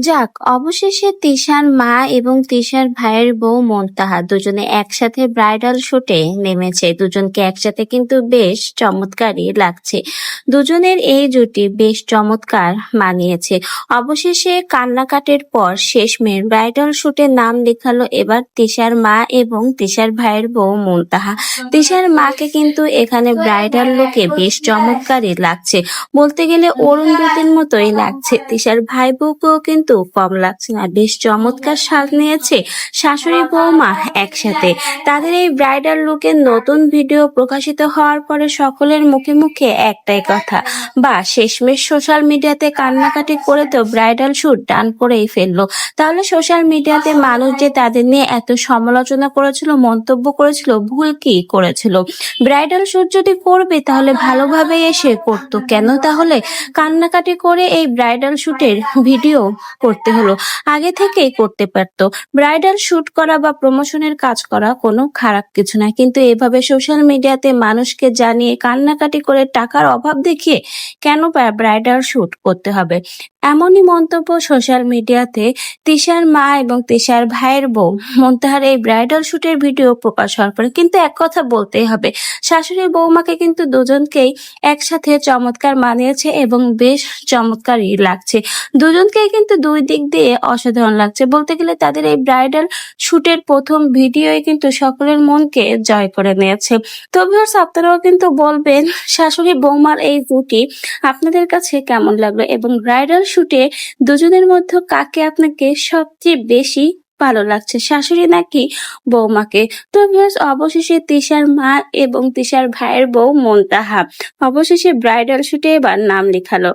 যাক, অবশেষে তিশার মা এবং তিশার ভাইয়ের বউ মুনতাহা দুজনে একসাথে ব্রাইডাল শুটে নেমেছে। দুজনকে একসাথে কিন্তু বেশ চমৎকারই লাগছে। দুজনের এই জুটি বেশ চমৎকার মানিয়েছে। অবশেষে কান্নাকাটির পর শেষমেশ ব্রাইডাল শুটে নাম লেখালো এবার তিশার মা এবং তিশার ভাইয়ের বউ মুনতাহা। তিশার মাকে কিন্তু এখানে ব্রাইডাল লুকে বেশ চমৎকারই লাগছে। বলতে গেলে অরুন্ধতির মতোই লাগছে। তিশার ভাই বউকেও কিন্তু কম লাগছে না, বেশ চমৎকার সাজ নিয়েছে শাশুড়ি বৌমা একসাথে। তাদের এই ব্রাইডাল লুকের নতুন ভিডিও প্রকাশিত হওয়ার পরে সকলের মুখে মুখে একটাই কথা, বা শেষমেশ সোশ্যাল মিডিয়াতে কান্নাকাটি করে তো ব্রাইডাল শুট ডান করেই ফেললো। তাহলে সোশ্যাল মিডিয়াতে মানুষ যে তাদের নিয়ে এত সমালোচনা করেছিল, মন্তব্য করেছিল, ভুল কি করেছিল? ব্রাইডাল শুট যদি করবে তাহলে ভালোভাবে এসে করতো, কেন তাহলে কান্নাকাটি করে এই ব্রাইডাল শুটের ভিডিও করতে হলো? আগে থেকেই করতে পারতো। ব্রাইডাল শুট করা বা প্রমোশনের কাজ করা কোনো খারাপ কিছু না, কিন্তু এভাবে সোশ্যাল মিডিয়াতে মানুষকে জানিয়ে কান্নাকাটি করে টাকার অভাব দেখিয়ে কেন ব্রাইডাল শুট করতে হবে? এমনই মন্তব্য সোশ্যাল মিডিয়াতে তিশার মা এবং তিশার ভাইয়ের বউ মুনতাহার এই ব্রাইডাল শুটের ভিডিও প্রকাশ হওয়ার পরে। কিন্তু এক কথা বলতেই হবে, শাশুড়ি বৌমাকে কিন্তু দুজনকেই একসাথে চমৎকার মানিয়েছে এবং বেশ চমৎকারই লাগছে। দুজনকেই কিন্তু দুই দিক দিয়ে অসাধারণ লাগছে। বলতে গেলে তাদের এই ব্রাইডাল শুটের প্রথম ভিডিওই কিন্তু সকলের মনকে জয় করে নিয়েছে। তো ভিউয়ার্স, আপনারাও কিন্তু বলবেন শাশুড়ি বৌমার এই জুটি আপনাদের কাছে কেমন লাগলো, এবং ব্রাইডাল শুটে দুজনের মধ্যে কাকে আপনাকে সবচেয়ে বেশি ভালো লাগছে, শাশুড়ি নাকি বৌমাকে? তো ভিউয়ার্স, অবশেষে তিশার মা এবং তিশার ভাইয়ের বউ মুনতাহা অবশেষে ব্রাইডাল শুটে এবার নাম লেখালো।